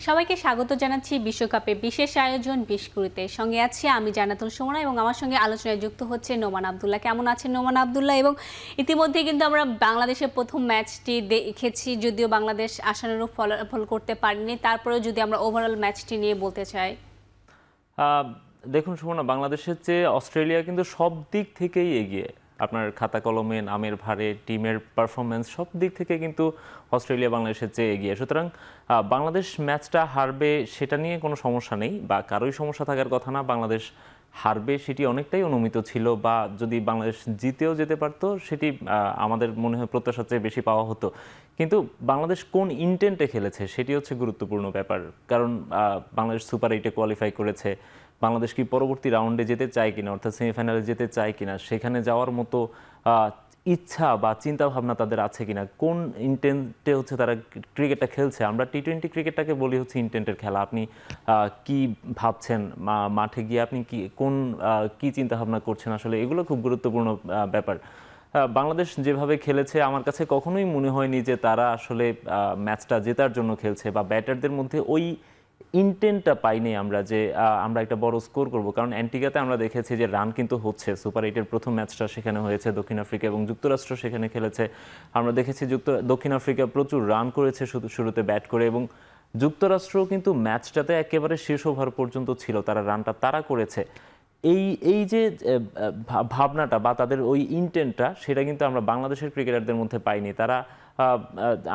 সবাইকে স্বাগত জানাচ্ছি বিশ্বকাপে বিশেষ আয়োজন বিশকুড়িতে। সঙ্গে আছি আমি জান্নাতুল সুমনা এবং আমার সঙ্গে আলোচনায় যুক্ত হচ্ছে নোমান আব্দুল্লাহ। কেমন আছেন নোমান আব্দুল্লাহ? এবং ইতিমধ্যে কিন্তু আমরা বাংলাদেশের প্রথম ম্যাচটি দেখেছি, যদিও বাংলাদেশ আশানুরূপ ফলাফল করতে পারেনি, তারপরেও যদি আমরা ওভারঅল ম্যাচটি নিয়ে বলতে চাই। দেখুন সুমনা, বাংলাদেশের চেয়ে অস্ট্রেলিয়া কিন্তু সব দিক থেকেই এগিয়ে। আপনার খাতা কলমে, নামের ভারে, টিমের পারফরমেন্স সব দিক থেকে কিন্তু অস্ট্রেলিয়া বাংলাদেশের চেয়ে এগিয়ে। সুতরাং বাংলাদেশ ম্যাচটা হারবে সেটা নিয়ে কোনো সমস্যা নেই, বা কারোই সমস্যা থাকার কথা না। বাংলাদেশ হারবে সেটি অনেকটাই অনুমিত ছিল, বা যদি বাংলাদেশ জিতেও যেতে পারতো সেটি আমাদের মনে হয় প্রত্যাশার চেয়ে বেশি পাওয়া হতো। কিন্তু বাংলাদেশ কোন ইন্টেন্টে খেলেছে সেটি হচ্ছে গুরুত্বপূর্ণ ব্যাপার। কারণ বাংলাদেশ সুপার 8-এ কোয়ালিফাই করেছে। বাংলাদেশ কি পরবর্তী রাউন্ডে যেতে চায় কিনা, অর্থাৎ সেমিফাইনালে যেতে চায় কিনা, সেখানে যাওয়ার মতো ইচ্ছা বা চিন্তা ভাবনা তাদের আছে কিনা, কোন ইন্টেন্টে হচ্ছে তারা ক্রিকেটটা খেলছে। আমরা টি-20 ক্রিকেটটাকে বলি হচ্ছে ইন্টেন্টের খেলা। আপনি কি ভাবছেন মাঠে গিয়ে, আপনি কি চিন্তা ভাবনা করছেন, আসলে এগুলো খুব গুরুত্বপূর্ণ ব্যাপার। বাংলাদেশ যেভাবে খেলেছে আমার কাছে কখনোই মনে হয়নি যে তারা আসলে ম্যাচটা জেতার জন্য খেলছে, বা ব্যাটারদের মধ্যে ওই ইন্টেন্টটা পাইনি আমরা যে আমরা একটা বড় স্কোর করব। কারণ অ্যান্টিগাতে আমরা দেখেছি যে রান কিন্তু হচ্ছে। সুপার 8-এর প্রথম ম্যাচটা সেখানে হয়েছে, দক্ষিণ আফ্রিকা এবং যুক্তরাষ্ট্র সেখানে খেলেছে। আমরা দেখেছি দক্ষিণ আফ্রিকা প্রচুর রান করেছে শুরুতে ব্যাট করে, এবং যুক্তরাষ্ট্র কিন্তু ম্যাচটাতে একেবারে শেষ ওভার পর্যন্ত ছিল, তারা রানটা তারা করেছে। এই যে ভাবনাটা বা তাদের ওই ইন্টেন্টটা, সেটা কিন্তু আমরা বাংলাদেশের ক্রিকেটারদের মধ্যে পাইনি। তারা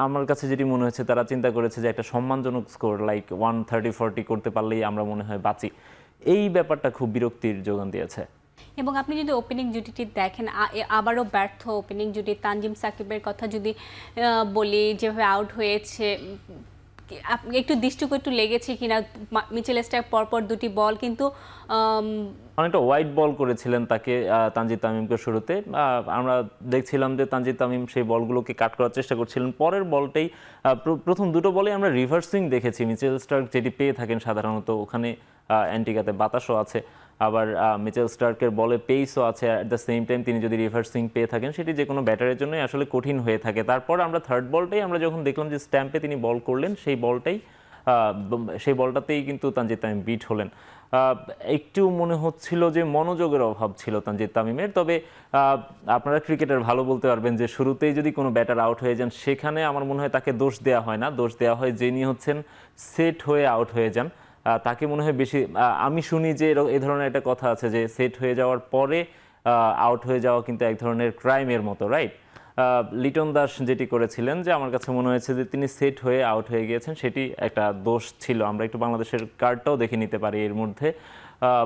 আমার কাছে যেটি মনে হয়েছে, তারা চিন্তা করেছে যে একটা সম্মানজনক স্কোর লাইক 130-40 করতে পারলেই আমরা মনে হয় বাঁচি। এই ব্যাপারটা খুব বিরক্তির যোগান দিয়েছে। এবং আপনি যদি ওপেনিং জুটিটি দেখেন, আবারও ব্যর্থ ওপেনিং জুটি। তানজিম সাকিবের কথা যদি বলি, যেভাবে আউট হয়েছে, একটু দৃষ্টিকটু একটু লেগেছে কিনা। মিচেল স্টার্ক পরপর দুটি বল কিন্তু অনেকটা ওয়াইড বল করেছিলেন তাকে, তানজিদ তামিমকে শুরুতে। আমরা দেখছিলাম যে তানজিদ তামিম সেই বলগুলোকে কাট করার চেষ্টা করছিলেন। পরের বলটাই, প্রথম দুটো বলে আমরা রিভার্স সুইং দেখেছি। মিচেল স্টার্ক যেটি পেয়ে থাকেন সাধারণত, ওখানে অ্যান্টিগাতে বাতাসও আছে, আবার মিচেল স্টার্কের বলে পেসও আছে। অ্যাট দ্য সেম টাইম তিনি যদি রিভার্স সুইং পেয়ে থাকেন, সেটি যে কোনো ব্যাটারের জন্যই আসলে কঠিন হয়ে থাকে। তারপর আমরা থার্ড বলটাই আমরা যখন দেখলাম যে স্ট্যাম্পে তিনি বল করলেন, সেই বলটাতেই কিন্তু তানজিদ তামিম বিট হলেন। একটু মনে হচ্ছিল যে মনোযোগের অভাব ছিল তানজিদ তামিমের। তবে আপনারা ক্রিকেটার ভালো বলতে পারবেন যে শুরুতেই যদি কোনো ব্যাটার আউট হয়ে যান, সেখানে আমার মনে হয় তাকে দোষ দেওয়া হয় না, দোষ দেওয়া হয় যিনি হচ্ছেন সেট হয়ে আউট হয়ে যান, তাকে মনে হয় বেশি। আমি শুনি যে এ ধরনের একটা কথা আছে যে সেট হয়ে যাওয়ার পরে আউট হয়ে যাওয়া কিন্তু এক ধরনের ক্রাইমের মতো, রাইট? লিটন দাস যেটি করেছিলেন, যে আমার কাছে মনে হয়েছে যে তিনি সেট হয়ে আউট হয়ে গিয়েছেন, সেটি একটা দোষ ছিল। আমরা একটু বাংলাদেশের কার্ডটাও দেখে নিতে পারি এর মধ্যে।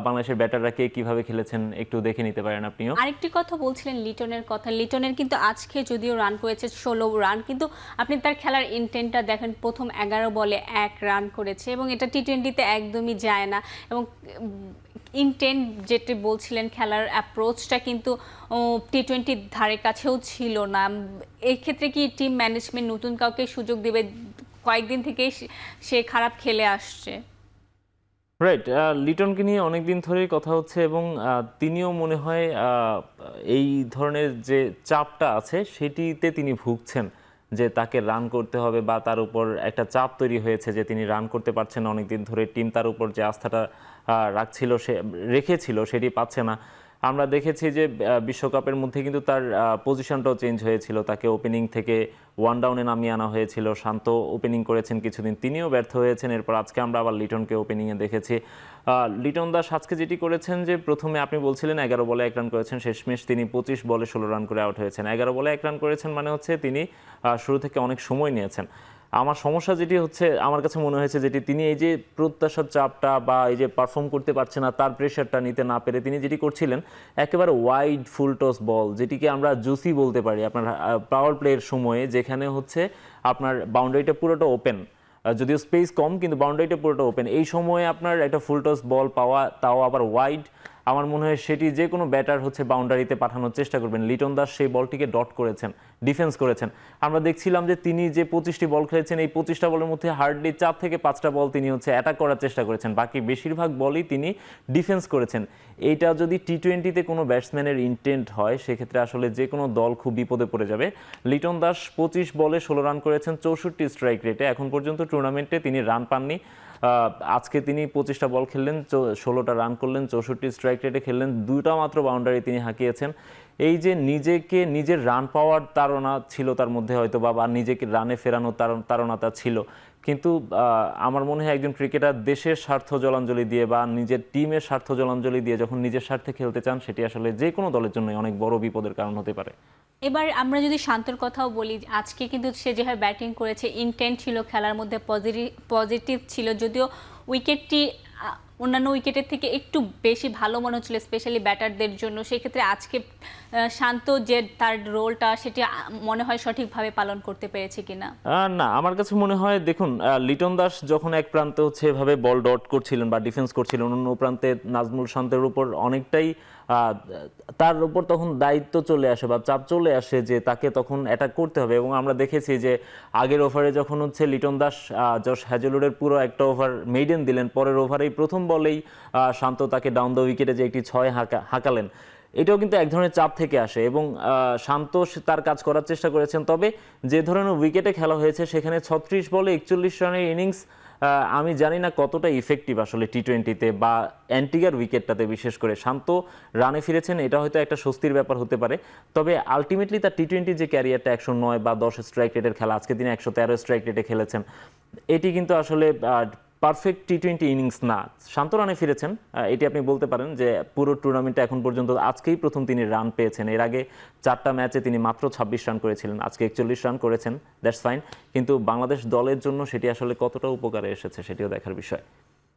বাংলাদেশের ব্যাটাররা কে কিভাবে খেলেছেন একটু দেখে নিতে পারেন আপনিও। আরেকটি কথা বলছিলেন লিটনের কথা। লিটনের কিন্তু আজকে যদিও রান করেছে 16 রান, কিন্তু আপনি তার খেলার ইন্টেন্টটা দেখেন, প্রথম 11 বলে 1 রান করেছে, এবং এটা টি-20তে একদমই যায় না। এবং ইন্টেন্ট যেটি বলছিলেন, খেলার অ্যাপ্রোচটা কিন্তু টি-20 ধারে কাছেও ছিল না। এক্ষেত্রে কি টিম ম্যানেজমেন্ট নতুন কাউকে সুযোগ দেবে? কয়েকদিন থেকেই সে খারাপ খেলে আসছে। রাইট, লিটনকে নিয়ে অনেকদিন ধরেই কথা হচ্ছে, এবং তিনিও মনে হয় এই ধরনের যে চাপটা আছে সেটিতে তিনি ভুগছেন, যে তাকে রান করতে হবে, বা তার উপর একটা চাপ তৈরি হয়েছে যে তিনি রান করতে পারছেন না অনেকদিন ধরে। টিম তার উপর যে আস্থাটা রেখেছিল সেটি পাচ্ছে না। আমরা দেখেছি যে বিশ্বকাপের মধ্যে কিন্তু তার পজিশনটাও চেঞ্জ হয়েছিল, তাকে ওপেনিং থেকে ওয়ান ডাউনে নামিয়ে আনা হয়েছিল। শান্ত ওপেনিং করেছেন কিছুদিন, তিনিও ব্যর্থ হয়েছেন। এরপর আজকে আমরা আবার লিটনকে ওপেনিংয়ে দেখেছি। লিটন দাস আজকে যেটি করেছেন, যে প্রথমে আপনি বলছিলেন 11 বলে 1 রান করেছেন, শেষমেশ তিনি 25 বলে 16 রান করে আউট হয়েছেন। 11 বলে 1 রান করেছেন মানে হচ্ছে তিনি শুরু থেকে অনেক সময় নিয়েছেন। আমার সমস্যা যেটি হচ্ছে, আমার কাছে মনে হয়েছে যেটি তিনি এই যে প্রত্যাশার চাপটা বা এই যে পারফর্ম করতে পারছে না তার প্রেশারটা নিতে না পেরে তিনি যেটি করছিলেন, একেবারে ওয়াইড ফুল টস বল, যেটিকে আমরা জুসি বলতে পারি, আপনার পাওয়ার প্লের সময়ে, যেখানে হচ্ছে আপনার বাউন্ডারিটা পুরোটা ওপেন, যদিও স্পেস কম কিন্তু বাউন্ডারিটা পুরোটা ওপেন, এই সময়ে আপনার একটা ফুল টস বল পাওয়া, তাও আবার ওয়াইড, আমার মনে হয় সেটি যে কোনো ব্যাটার হচ্ছে বাউন্ডারিতে পাঠানোর চেষ্টা করবেন। লিটন দাস সেই বলটিকে ডট করেছেন, ডিফেন্স করেছেন। আমরা দেখছিলাম যে তিনি যে 25টি বল খেলেছেন, এই 25টা বলের মধ্যে হার্ডলি 4 থেকে 5টা বল তিনি হচ্ছে অ্যাটাক করার চেষ্টা করেছেন, বাকি বেশিরভাগ বলই তিনি ডিফেন্স করেছেন। এইটা যদি টি-20তে কোনো ব্যাটসম্যানের ইন্টেন্ট হয়, সেক্ষেত্রে আসলে যে কোনো দল খুব বিপদে পড়ে যাবে। লিটন দাস 25 বলে 16 রান করেছেন 64 স্ট্রাইক রেটে। এখন পর্যন্ত টুর্নামেন্টে তিনি রান পাননি। আজকে তিনি 25টা বল খেললেন, 16টা রান করলেন, 64 স্ট্রাইক রেটে খেললেন, 2টা মাত্র বাউন্ডারি তিনি হাঁকিয়েছেন। এই যে নিজের রান পাওয়ার তাড়না ছিল তার মধ্যে হয়তো, বা নিজেকে রানে ফেরানোর তাড়না তার ছিল, কিন্তু আমার মনে হয় একজন ক্রিকেটার দেশের স্বার্থ জলাঞ্জলি দিয়ে বা নিজের টিমের স্বার্থ জলাঞ্জলি দিয়ে যখন নিজের স্বার্থে খেলতে চান, সেটি আসলে যে কোনো দলের জন্যই অনেক বড় বিপদের কারণ হতে পারে। এবার আমরা যদি শান্তর কথাও বলি, আজকে কিন্তু সে যেভাবে ব্যাটিং করেছে, ইন্টেন্ট ছিল খেলার মধ্যে, পজিটিভ ছিল, যদিও উইকেটটি অন্যান্য উইকেটের থেকে একটু বেশি ভালো মনে হচ্ছিল, স্পেশালি ব্যাটারদের জন্য। সেক্ষেত্রে আজকে শান্ত যে তার রোলটা, সেটি মনে হয় সঠিকভাবে পালন করতে পেরেছে কিনা। না, আমার কাছে মনে হয়, দেখুন, লিটন দাস যখন এক প্রান্তে হচ্ছে এভাবে বল ডট করছিলেন বা ডিফেন্স করছিলেন, অন্য প্রান্তে নাজমুল শান্তের উপর অনেকটাই তার উপর তখন দায়িত্ব চলে আসে বা চাপ চলে আসে যে তাকে তখন অ্যাটাক করতে হবে। এবং আমরা দেখেছি যে আগের ওভারে যখন হচ্ছে লিটন দাস জশ হ্যাজেলউডের পুরো একটা ওভার মেইডেন দিলেন, পরের ওভারেই প্রথম বলেই শান্ত তাকে ডাউন দ্য উইকেটে যে একটি 6 হাঁকালেন, এটাও কিন্তু এক ধরনের চাপ থেকে আসে। এবং শান্ত তার কাজ করার চেষ্টা করেছেন, তবে যে ধরনের উইকেটে খেলা হয়েছে সেখানে 36 বলে 41 রানের ইনিংস আমি জানি না কতটা ইফেক্টিভ আসলে টি-20তে বা অ্যান্টিগার উইকেটটাতে। বিশেষ করে শান্ত রানে ফিরেছেন, এটা হয়তো একটা স্বস্তির ব্যাপার হতে পারে, তবে আলটিমেটলি তার টি-20 যে ক্যারিয়ারটা 109 বা 10 স্ট্রাইক রেটের খেলা, আজকে তিনি 113 স্ট্রাইক রেটে খেলেছেন, এটি কিন্তু আসলে পারফেক্ট টি-20 ইনিংস না। শান্ত রানে ফিরেছেন, এটি আপনি বলতে পারেন যে পুরো টুর্নামেন্টে এখন পর্যন্ত আজকেই প্রথম তিনি রান পেয়েছেন। এর আগে 4টা ম্যাচে তিনি মাত্র 26 রান করেছিলেন, আজকে 41 রান করেছেন, দ্যাটস ফাইন, কিন্তু বাংলাদেশ দলের জন্য সেটি আসলে কতটা উপকারে এসেছে সেটিও দেখার বিষয়।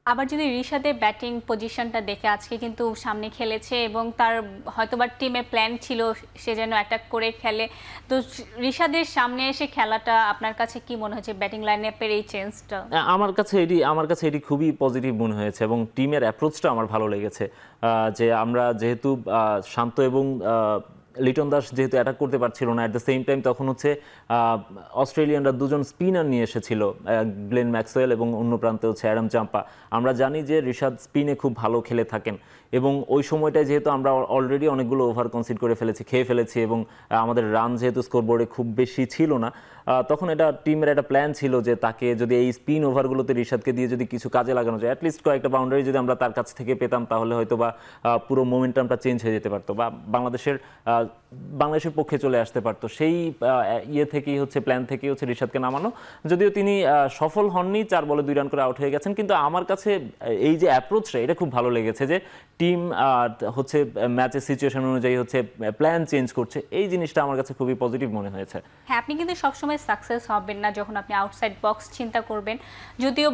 আবার যদি রিশাদের ব্যাটিং পজিশনটা দেখে, আজকে কিন্তু সামনে খেলেছে এবং তার হয়তোবা টিমে প্ল্যান ছিল সে যেন অ্যাটাক করে খেলে। তো রিশাদের সামনে এসে খেলাটা আপনার কাছে কি মনে হচ্ছে, ব্যাটিং লাইনআপের এই চেঞ্জটা? আমার কাছে এটি খুবই পজিটিভ মনে হয়েছে এবং টিমের অ্যাপ্রোচটা আমার ভালো লেগেছে। যে আমরা যেহেতু শান্ত এবং লিটন দাস যেহেতু অ্যাটাক করতে পারছিল না, অ্যাট দ্য সেম টাইম তখন হচ্ছে অস্ট্রেলিয়ানরা দুজন স্পিনার নিয়ে এসেছিল, গ্লেন ম্যাক্সওয়েল এবং অন্য প্রান্তে হচ্ছে অ্যাডাম চাম্পা। আমরা জানি যে রিশাদ স্পিনে খুব ভালো খেলে থাকেন এবং ওই সময়টায় যেহেতু আমরা অলরেডি অনেকগুলো ওভার কনসিড করে খেয়ে ফেলেছি এবং আমাদের রান যেহেতু স্কোরবোর্ডে খুব বেশি ছিল না, তখন এটা টিমের একটা প্ল্যান ছিল যে তাকে যদি এই স্পিন ওভারগুলোতে রিশাদকে দিয়ে যদি কিছু কাজে লাগানো যায়, অ্যাটলিস্ট কয়েকটা বাউন্ডারি যদি আমরা তার কাছ থেকে পেতাম, তাহলে হয়তো বা পুরো মোমেন্টামটা চেঞ্জ হয়ে যেতে পারতো বা বাংলাদেশের পক্ষে চলে আসতে পারতো। সেই প্ল্যান থেকেই হচ্ছে রিশাদকে নামানো। যদিও তিনি সফল হননি, 4 বলে 2 রান করে আউট হয়ে গেছেন, কিন্তু আমার কাছে এই যে অ্যাপ্রোচটা, এটা খুব ভালো লেগেছে যে টিম হচ্ছে ম্যাচের সিচুয়েশন অনুযায়ী হচ্ছে প্ল্যান চেঞ্জ করছে। এই জিনিসটা আমার কাছে খুবই পজিটিভ মনে হয়েছে। হ্যাঁ, আপনি কিন্তু সবসময় সাকসেস হবেন না যখন আপনি আউটসাইড বক্স চিন্তা করবেন। যদিও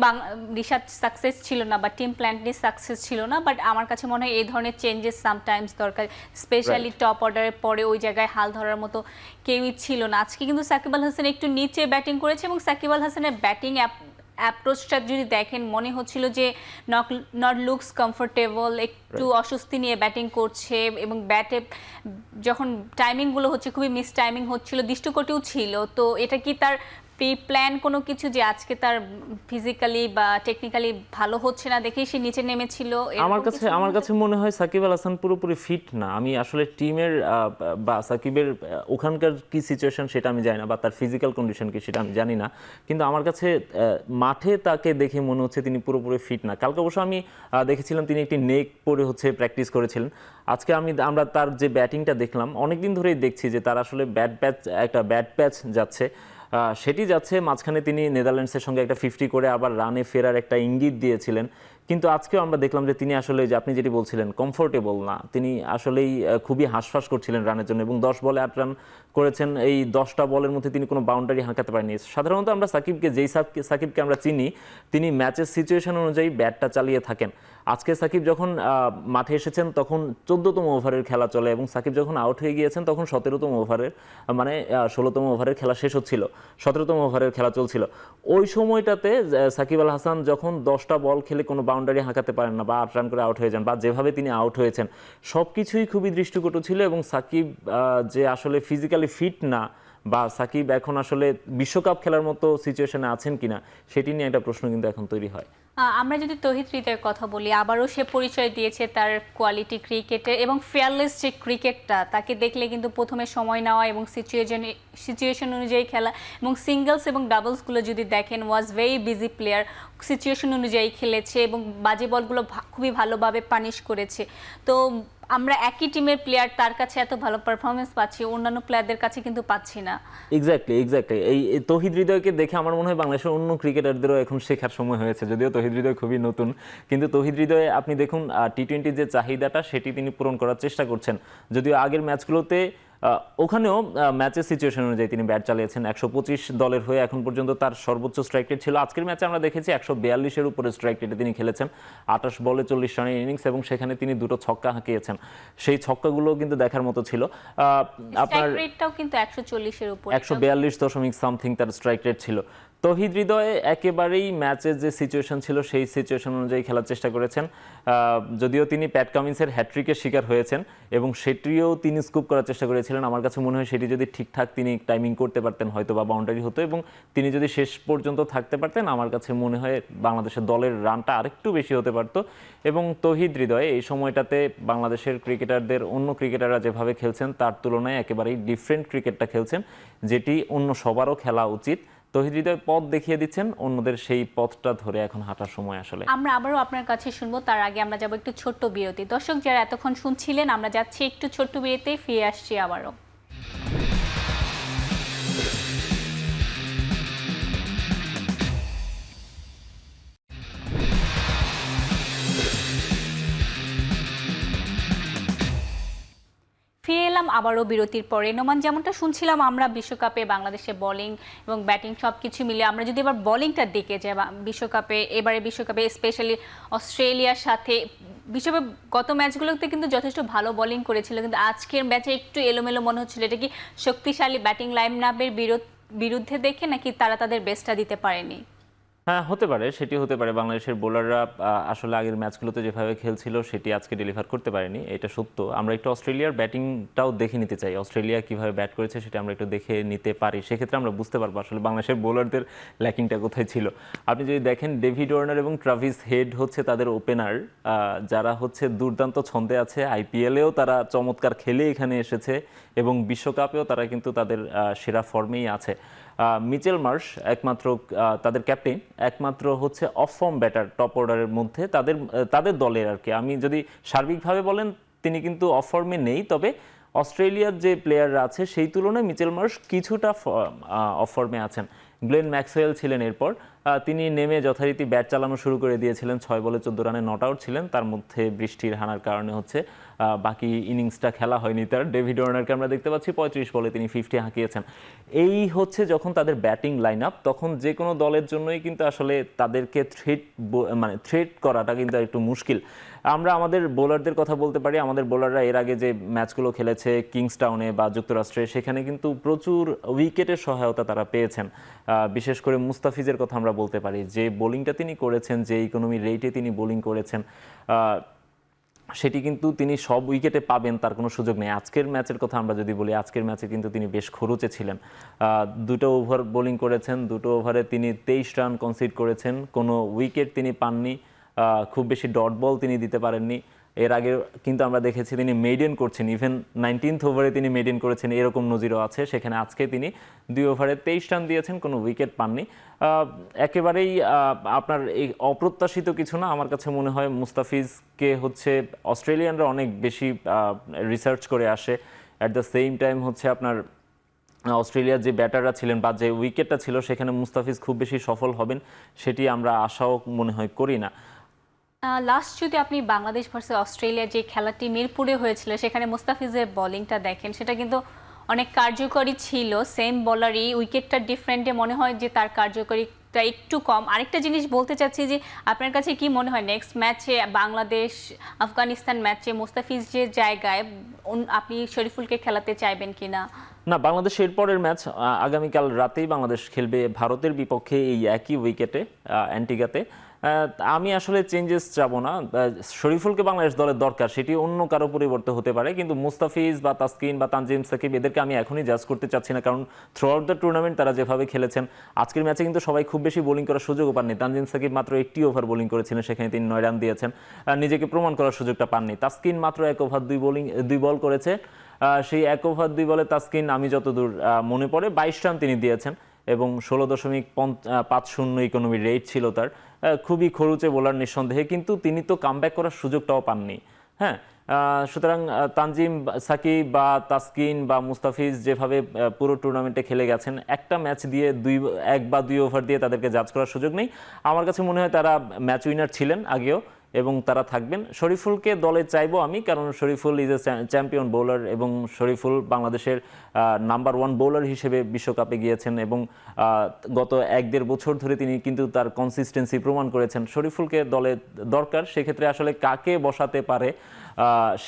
রিশাদ সাকসেস ছিল না বা টিম প্ল্যানটি সাকসেস ছিল না, বাট আমার কাছে মনে হয় এই ধরনের চেঞ্জেস সামটাইমস দরকার, স্পেশালি টপ অর্ডারের পরে ওই জায়গায় হাল ধরার মতো কেউই ছিল না। আজকে কিন্তু সাকিব আল হাসান একটু নিচে ব্যাটিং করেছে এবং সাকিব আল হাসানের ব্যাটিং অ্যাপ্রোচটা যদি দেখেন, মনে হচ্ছিল যে নট লুকস কমফোর্টেবল, একটু অস্বস্তি নিয়ে ব্যাটিং করছে এবং ব্যাটে যখন টাইমিংগুলো হচ্ছে খুবই মিস টাইমিং হচ্ছিল, দৃষ্টিকটিও ছিল। তো এটা কি তার প্রি প্ল্যান কোনো কিছু, যে আজকে তার ফিজিক্যালি বা টেকনিক্যালি ভালো হচ্ছে না দেখেই সে নিচে নেমেছিল? আমার কাছে মনে হয় সাকিব আল হাসান পুরোপুরি ফিট না। আমি আসলে টিমের বা সাকিবের ওখানকার কি সিচুয়েশন সেটা আমি জানি না, বা তার ফিজিক্যাল কন্ডিশন কি সেটা আমি জানি না, কিন্তু আমার কাছে মাঠে তাকে দেখে মনে হচ্ছে তিনি পুরোপুরি ফিট না। কালকে অবশ্য আমি দেখেছিলাম তিনি একটি নেক পরে হচ্ছে প্র্যাকটিস করেছিলেন। আজকে আমরা তার যে ব্যাটিংটা দেখলাম, অনেকদিন ধরেই দেখছি যে তার আসলে ব্যাড প্যাচ যাচ্ছে, সেটি যাচ্ছে। মাঝখানে তিনি নেদারল্যান্ডসের সঙ্গে একটা 50 করে আবার রানে ফেরার একটা ইঙ্গিত দিয়েছিলেন, কিন্তু আজকেও আমরা দেখলাম যে তিনি আসলে, যে আপনি যেটি বলছিলেন, কমফোর্টেবল না। তিনি আসলেই খুবই হাঁসফাঁস করছিলেন রানের জন্য এবং 10 বলে 8 রান করেছেন। এই 10টা বলের মধ্যে তিনি কোনো বাউন্ডারি হাঁকাতে পারেননি। সাধারণত আমরা সাকিবকে আমরা চিনি, তিনি ম্যাচের সিচুয়েশন অনুযায়ী ব্যাটটা চালিয়ে থাকেন। আজকে সাকিব যখন মাঠে এসেছেন তখন 14তম ওভারের খেলা চলে এবং সাকিব যখন আউট হয়ে গিয়েছেন তখন 17তম ওভারের, মানে 16তম ওভারের খেলা শেষ হচ্ছিল, 17তম ওভারের খেলা চলছিল। ওই সময়টাতে সাকিব আল হাসান যখন 10টা বল খেলে কোনো বাউন্ডারি হাঁকাতে পারেন না বা 8 রান করে আউট হয়ে যান, বা যেভাবে তিনি আউট সব কিছুই খুবই দৃষ্টিকটু ছিল এবং সাকিব যে আসলে ফিজিক্যালি ফিট না বা সাকিব এখন আসলে বিশ্বকাপ খেলার মতো সিচুয়েশনে আছেন কিনা সেটি নিয়ে একটা প্রশ্ন কিন্তু এখন তৈরি হয়। আমরা যদি তৌহিদ হৃদয়ের কথা বলি, আবারও সে পরিচয় দিয়েছে তার কোয়ালিটি ক্রিকেটে এবং ফেয়ারলেস যে ক্রিকেটটা, তাকে দেখলে কিন্তু প্রথমে সময় নেওয়া এবং সিচুয়েশন অনুযায়ী খেলা এবং সিঙ্গলস এবং ডাবলসগুলো যদি দেখেন, was very busy player, situation অনুযায়ী খেলেছে এবং বাজে বলগুলো খুবই ভালোভাবে পানিশ করেছে। তো আমরা একই টিমের প্লেয়ার, তার কাছে এত ভালো পারফরমেন্স পাচ্ছি, অন্যান্য প্লেয়ারদের কাছে কিন্তু পাচ্ছি না। এক্স্যাক্টলি এই তৌহিদ হৃদয়কে দেখে আমার মনে হয় বাংলাদেশের অন্য ক্রিকেটারদেরও এখন শেখার সময় হয়েছে, যদিও তৌহিদ হৃদয় খুবই নতুন, কিন্তু তৌহিদ হৃদয়ে আপনি দেখুন টি-20 যে চাহিদাটা সেটি তিনি পূরণ করার চেষ্টা করছেন। যদিও আগের ম্যাচগুলোতে ওখানেও ম্যাচের সিচুয়েশন অনুযায়ী তিনি ব্যাট চালিয়েছেন। 125 দলের হয়ে এখন পর্যন্ত তার সর্বোচ্চ স্ট্রাইক রেট ছিল। আজকের ম্যাচে আমরা দেখেছি 142-এর উপরে স্ট্রাইক রেটে তিনি খেলেছেন, 28 বলে 40 রানের ইনিংস, এবং সেখানে তিনি দুটো ছক্কা হাঁকিয়েছেন। সেই ছক্কাগুলো কিন্তু দেখার মতো ছিল। আপনার রেটটাও কিন্তু 140-এর উপরে, 142 সামথিং তার স্ট্রাইক রেট ছিল। তৌহিদ হৃদয় একেবারেই ম্যাচের যে সিচুয়েশন ছিল সেই সিচুয়েশন অনুযায়ী খেলার চেষ্টা করেছেন। যদিও তিনি প্যাট কামিন্সের হ্যাট্রিকের শিকার হয়েছেন এবং সেটিও তিনি স্কুপ করার চেষ্টা করেছিলেন। আমার কাছে মনে হয় সেটি যদি ঠিকঠাক তিনি টাইমিং করতে পারতেন হয়তো বা বাউন্ডারি হতো, এবং তিনি যদি শেষ পর্যন্ত থাকতে পারতেন আমার কাছে মনে হয় বাংলাদেশের দলের রানটা আরেকটু বেশি হতে পারতো। এবং তৌহিদ হৃদয় এই সময়টাতে বাংলাদেশের ক্রিকেটারদের, অন্য ক্রিকেটাররা যেভাবে খেলছেন তার তুলনায় একেবারেই ডিফারেন্ট ক্রিকেটটা খেলছেন, যেটি অন্য সবারও খেলা উচিত। তৌহিদ হৃদয় পথ দেখিয়ে দিচ্ছেন, অন্যদের সেই পথটা ধরে এখন হাঁটার সময় আসলে। আমরা আবারও আপনার কাছে শুনবো, তার আগে আমরা যাব একটু ছোট্ট বিরতি। দর্শক যারা এতক্ষণ শুনছিলেন, আমরা যাচ্ছি একটু ছোট্ট বিরতিতে, ফিরে আসছি আবারও। ফিরে এলাম আবারও বিরতির পরে। নোমান, যেমনটা শুনছিলাম আমরা বিশ্বকাপে বাংলাদেশে বোলিং এবং ব্যাটিং সব কিছু মিলে, আমরা যদি এবার বোলিংটার দিকে যাই, এবারে বিশ্বকাপে স্পেশালি অস্ট্রেলিয়ার সাথে বিশ্বকাপে গত ম্যাচগুলোতে কিন্তু যথেষ্ট ভালো বোলিং করেছিল, কিন্তু আজকের ম্যাচে একটু এলোমেলো মনে হচ্ছিল। এটা কি শক্তিশালী ব্যাটিং লাইন আপের বিরুদ্ধে দেখে, নাকি তারা তাদের বেস্টটা দিতে পারেনি? হ্যাঁ, হতে পারে, সেটি হতে পারে। বাংলাদেশের বোলাররা আসলে আগের ম্যাচগুলোতে যেভাবে খেলছিল সেটি আজকে ডেলিভার করতে পারেনি, এটা সত্য। আমরা একটু অস্ট্রেলিয়ার ব্যাটিংটাও দেখে নিতে চাই, অস্ট্রেলিয়া কিভাবে ব্যাট করেছে সেটা আমরা একটু দেখে নিতে পারি, সেক্ষেত্রে আমরা বুঝতে পারবো আসলে বাংলাদেশের বোলারদের ল্যাকিংটা কোথায় ছিল। আপনি যদি দেখেন, ডেভিড ওয়ার্নার এবং ট্রাভিস হেড হচ্ছে তাদের ওপেনার, যারা হচ্ছে দুর্দান্ত ছন্দে আছে। আইপিএলেও তারা চমৎকার খেলে এখানে এসেছে এবং বিশ্বকাপেও তারা কিন্তু তাদের সেরা ফর্মেই আছে। মিচেল মার্শ একমাত্র তাদের ক্যাপ্টেন, একমাত্র হচ্ছে অফ ফর্ম ব্যাটার টপ অর্ডারের মধ্যে তাদের দলের আর কি। আমি যদি সার্বিকভাবে বলেন তিনি কিন্তু অফ ফর্মে নেই, তবে অস্ট্রেলিয়ার যে প্লেয়াররা আছে সেই তুলনায় মিচেল মার্শ কিছুটা অফ ফর্মে আছেন। গ্লেন ম্যাক্সওয়েল ছিলেন এরপর, তিনি নেমে যথারীতি ব্যাট চালানো শুরু করে দিয়েছিলেন। 6 বলে 14 রানে নট আউট ছিলেন, তার মধ্যে বৃষ্টির হানার কারণে হচ্ছে বাকি ইনিংসটা খেলা হয়নি তার। ডেভিড ওয়ার্নারকে আমরা দেখতে পাচ্ছি 35 বলে তিনি 50 হাঁকিয়েছেন। এই হচ্ছে যখন তাদের ব্যাটিং লাইন আপ, তখন যে কোনো দলের জন্যই কিন্তু আসলে তাদেরকে থ্রেট করাটা কিন্তু একটু মুশকিল। আমরা আমাদের বোলারদের কথা বলতে পারি। আমাদের বোলাররা এর আগে যে ম্যাচগুলো খেলেছে কিংস্টাউনে বা যুক্তরাষ্ট্রে, সেখানে কিন্তু প্রচুর উইকেটের সহায়তা তারা পেয়েছেন। বিশেষ করে মুস্তাফিজের কথা আমরা বলতে পারি, যে বোলিংটা তিনি করেছেন, যে ইকোনমি রেটে তিনি বোলিং করেছেন, সেটি কিন্তু তিনি সব উইকেটে পাবেন তার কোনো সুযোগ নেই। আজকের ম্যাচের কথা আমরা যদি বলি, আজকের ম্যাচে কিন্তু তিনি বেশ খরুচে ছিলেন। 2টো ওভার বোলিং করেছেন, 2টো ওভারে তিনি 23 রান কনসিড করেছেন, কোনো উইকেট তিনি পাননি, খুব বেশি ডট বল তিনি দিতে পারেননি। এর আগে কিন্তু আমরা দেখেছি তিনি মেইডেন করছেন, ইভেন 19th ওভারে তিনি মেইডেন করেছেন, এরকম নজিরও আছে। সেখানে আজকে তিনি 2 ওভারে 23 রান দিয়েছেন, কোনো উইকেট পাননি। একেবারেই আপনার এই অপ্রত্যাশিত কিছু না। আমার কাছে মনে হয় মুস্তাফিজকে হচ্ছে অস্ট্রেলিয়ানরা অনেক বেশি রিসার্চ করে আসে। অ্যাট দ্য সেম টাইম হচ্ছে আপনার অস্ট্রেলিয়ার যে ব্যাটাররা ছিলেন বা যে উইকেটটা ছিল সেখানে মুস্তাফিজ খুব বেশি সফল হবেন সেটি আমরা আশাও মনে হয় করি না। লাস্ট যদি আপনি বাংলাদেশ ভার্সেস অস্ট্রেলিয়া যে খেলাটি মিরপুরে হয়েছিল, সেখানে মুস্তাফিজের বোলিংটা দেখেন, সেটা কিন্তু অনেক কার্যকরী ছিল। সেম বলারই, উইকেটটা ডিফারেন্টে মনে হয় যে তার কার্যকরীটা একটু কম। আরেকটা জিনিস বলতে চাচ্ছি যে আপনার কাছে কি মনে হয় নেক্সট ম্যাচে বাংলাদেশ আফগানিস্তান ম্যাচে মুস্তাফিজের জায়গায় আপনি শরীফুলকে খেলাতে চাইবেন কিনা? না, বাংলাদেশ এরপরের ম্যাচ আগামীকাল রাতেই বাংলাদেশ খেলবে ভারতের বিপক্ষে এই একই উইকেটে অ্যান্টিগাতে। আমি আসলে চেঞ্জেস চাবো না। শরীফুলকে বাংলাদেশ দলের দরকার, সেটি অন্য কারো পরিবর্তে হতে পারে, কিন্তু মুস্তাফিজ বা তাসকিন বা তানজিম সাকিব এদেরকে আমি এখনই জাজ করতে চাচ্ছি না, কারণ থ্রু আউট দ্য টুর্নামেন্ট তারা যেভাবে খেলেছেন, আজকের ম্যাচে কিন্তু সবাই খুব বেশি বোলিং করার সুযোগও পাননি। তানজিম সাকিব মাত্র 80 ওভার বোলিং করেছিলেন, সেখানে তিনি 9 রান দিয়েছেন, নিজেকে প্রমাণ করার সুযোগটা পাননি। তাসকিন মাত্র 1 ওভার 2 বল করেছে, সেই 1 ওভার 2 বলে তাসকিন আমি যতদূর মনে পড়ে 22 রান তিনি দিয়েছেন এবং 16.50 ইকোনমি রেট ছিল তার। খুবই খরুচে বোলার নিঃসন্দেহে, কিন্তু তিনি তো কামব্যাক করার সুযোগটাও পাননি। হ্যাঁ, সুতরাং তানজিম সাকিব বা তাসকিন বা মুস্তাফিজ যেভাবে পুরো টুর্নামেন্টে খেলে গেছেন, একটা ম্যাচ দিয়ে 1 বা 2 ওভার দিয়ে তাদেরকে জাজ করার সুযোগ নেই। আমার কাছে মনে হয় তারা ম্যাচ উইনার ছিলেন আগেও এবং তারা থাকবেন। শরীফুলকে দলে চাইবো আমি, কারণ Shoriful is a champion bowler এবং শরীফুল বাংলাদেশের নাম্বার 1 বোলার হিসেবে বিশ্বকাপে গিয়েছেন এবং গত 1-1.5 বছর ধরে তিনি কিন্তু তার কনসিস্টেন্সি প্রমাণ করেছেন। শরীফুলকে দলে দরকার, সেক্ষেত্রে আসলে কাকে বসাতে পারে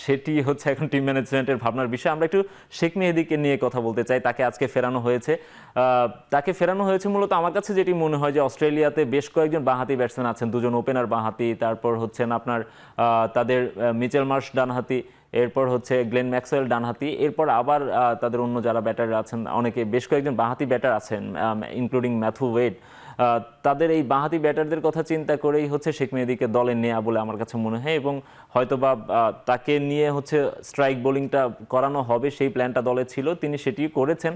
সেটি হচ্ছে এখন টিম ম্যানেজমেন্টের ভাবনার বিষয়। আমরা একটু শেখ মেহেদীকে নিয়ে কথা বলতে চাই। তাকে আজকে ফেরানো হয়েছে। তাকে ফেরানো হয়েছে মূলত আমার কাছে যেটি মনে হয় যে অস্ট্রেলিয়াতে বেশ কয়েকজন বাঁহাতি ব্যাটসম্যান আছেন, 2জন ওপেনার বাঁহাতি, তারপর হচ্ছেন আপনার তাদের মিচেল মার্শ ডানহাতি, এরপর হচ্ছে গ্লেন ম্যাক্সওয়েল ডানহাতি, এরপর আবার তাদের অন্য যারা ব্যাটার আছেন অনেকে, বেশ কয়েকজন বাঁহাতি ব্যাটার আছেন ইনক্লুডিং ম্যাথু ওয়েড। তাদের এই বাঁহাতি ব্যাটারদের কথা চিন্তা করেই হচ্ছে শেখ মেহেদীকে দলে নেওয়া বলে আমার কাছে মনে হয়, এবং হয়তোবা তাকে নিয়ে হচ্ছে স্ট্রাইক বোলিংটা করানো হবে সেই প্ল্যানটা দলে ছিল, তিনি সেটি করেছেন।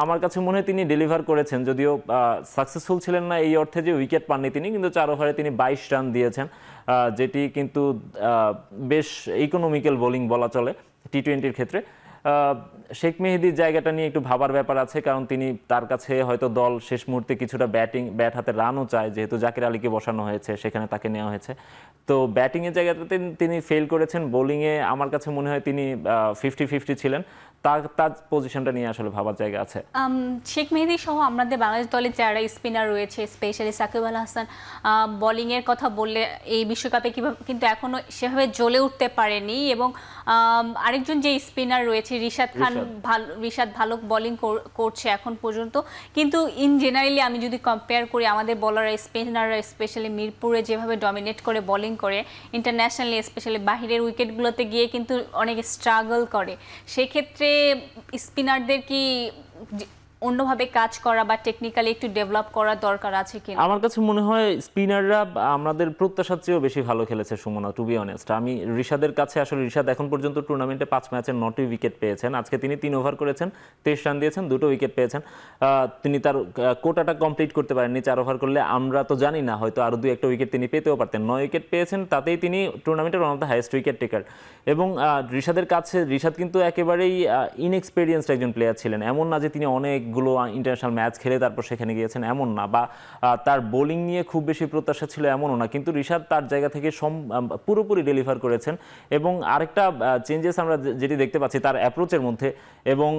আমার কাছে মনে হয় তিনি ডেলিভার করেছেন, যদিও সাকসেসফুল ছিলেন না এই অর্থে যে উইকেট পাননি তিনি, কিন্তু 4 ওভারে তিনি 22 রান দিয়েছেন, যেটি কিন্তু বেশ ইকোনমিক্যাল বোলিং বলা চলে টি-20-র ক্ষেত্রে। শেখ মেহেদীর জায়গাটা নিয়ে একটু ভাবার ব্যাপার আছে, কারণ তিনি তার কাছে হয়তো দল শেষ মুহূর্তে কিছুটা ব্যাট হাতে রানও চায়, যেহেতু জাকির আলীকে বসানো হয়েছে সেখানে তাকে নেওয়া হয়েছে। তো ব্যাটিংয়ের জায়গাটাতে তিনি ফেল করেছেন, বোলিংয়ে আমার কাছে মনে হয় তিনি 50-50 ছিলেন। তার পজিশনটা নিয়ে আসলে ভাবার জায়গা আছে। শেখ মেহেদী সহ আমাদের বাংলাদেশ দলে যারা স্পিনার রয়েছে, স্পেশালি সাকিব আল হাসান, বোলিংয়ের কথা বললে এই বিশ্বকাপে কিভাবে কিন্তু এখনো সেভাবে জ্বলে উঠতে পারেনি, এবং আরেকজন যে স্পিনার রয়েছে রিশাদ ভালো বোলিং করছে এখন পর্যন্ত, কিন্তু ইন জেনারেলি আমি যদি কম্পেয়ার করি আমাদের বোলাররা স্পিনাররা স্পেশালি মিরপুরে যেভাবে ডমিনেট করে বোলিং করে, ইন্টারন্যাশনালি স্পেশালি বাহিরের উইকেটগুলোতে গিয়ে কিন্তু অনেক স্ট্রাগল করে, সেক্ষেত্রে স্পিনারদের কি অন্যভাবে কাজ করা বা টেকনিক্যালি একটু ডেভেলপ করা দরকার আছে কি? আমার কাছে মনে হয় স্পিনাররা আমাদের প্রত্যাশার চেয়েও বেশি ভালো খেলেছে সুমনা, টু বি অনেস্ট। আমি ঋষাদের কাছে আসলে ঋষাদ এখন পর্যন্ত টুর্নামেন্টে 5 ম্যাচে 9টি উইকেট পেয়েছেন। আজকে তিনি 3 ওভার করেছেন, 23 রান দিয়েছেন, 2টো উইকেট পেয়েছেন। তিনি তার কোটাটা কমপ্লিট করতে পারেননি। 4 ওভার করলে আমরা তো জানি না, হয়তো আরও 2-1টা উইকেট তিনি পেতেও পারতেন। 9 উইকেট পেয়েছেন, তাতেই তিনি টুর্নামেন্টের one of the highest wicket taker. এবং ঋষাদের কাছে ঋষাদ কিন্তু একেবারেই ইনএক্সপেরিয়েন্সড একজন প্লেয়ার ছিলেন। এমন না যে তিনি অনেকগুলো ইন্টারন্যাশনাল ম্যাচ খেলে তারপর সেখানে গিয়েছেন, এমন না, বা তার বোলিং নিয়ে খুব বেশি প্রত্যাশা ছিল এমনও না, কিন্তু ঋষাদ তার জায়গা থেকে পুরোপুরি ডেলিভার করেছেন। এবং আরেকটা চেঞ্জেস আমরা যেটি দেখতে পাচ্ছি তার অ্যাপ্রোচের মধ্যে, এবং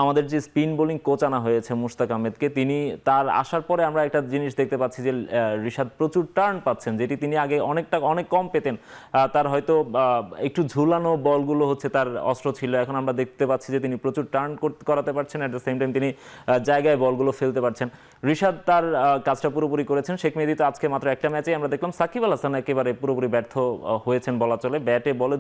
আমাদের যে স্পিন বোলিং কোচ আনা হয়েছে মুশতাক আহমেদকে, তিনি তার আসার পরে আমরা একটা জিনিস দেখতে পাচ্ছি যে ঋষাদ প্রচুর টার্ন পাচ্ছেন, যেটি তিনি আগে অনেক কম পেতেন। তার হয়তো একটু ঝুলানো বলগুলো হচ্ছে তার অস্ত্র ছিল, এখন আমরা দেখতে পাচ্ছি যে তিনি প্রচুর টার্ন করাতে পারছেন, অ্যাট দ্য সেম টাইম তিনি জায়গায় বলগুলো ফেলতে পারছেন। ঋষাদ তার কাজটা পুরোপুরি করেছেন। শেখ মেহেদী তো আজকে মাত্র একটা ম্যাচেই আমরা দেখলাম। সাকিব আল হাসান একেবারে পুরোপুরি ব্যর্থ হয়েছেন বলা চলে, ব্যাটে বলে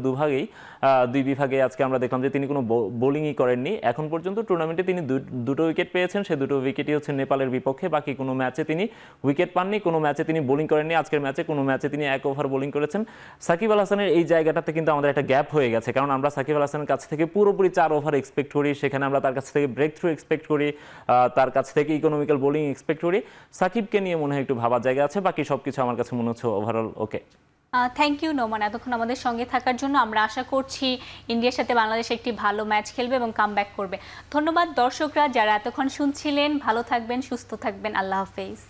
দুই বিভাগে আজকে আমরা দেখলাম যে তিনি কোনো বোলিংই করেননি। এখন পর্যন্ত টুর্নামেন্টে তিনি 2টো উইকেট পেয়েছেন, সেই 2টো উইকেটই হচ্ছে নেপালের বিপক্ষে, বাকি কোনো ম্যাচে তিনি উইকেট পাননি, কোনো ম্যাচে তিনি বোলিং করেননি। আজকের ম্যাচে কোনো ম্যাচে তিনি 1 ওভার বোলিং করেছেন। সাকিব আল হাসানের এই জায়গাটাতে কিন্তু আমাদের একটা গ্যাপ হয়ে গেছে, কারণ আমরা সাকিব আল হাসানের কাছ থেকে পুরোপুরি 4 ওভার এক্সপেক্ট করি, সেখানে আমরা তার কাছ থেকে ব্রেক থ্রু এক্সপেক্ট করি, তার কাছ থেকে ইকোনমিক্যাল বোলিং এক্সপেক্ট করি। সাকিবকে নিয়ে মনে হয় একটু ভাবার জায়গা আছে, বাকি সবকিছু আমার কাছে মনে হচ্ছে overall okay. Thank you Noman, এতক্ষণ আমাদের সঙ্গে থাকার জন্য। আমরা আশা করছি ইন্ডিয়ার সাথে বাংলাদেশ একটি ভালো ম্যাচ খেলবে এবং কামব্যাক করবে। ধন্যবাদ দর্শকরা যারা এতক্ষণ শুনছিলেন। ভালো থাকবেন, সুস্থ থাকবেন, আল্লাহ হাফেজ।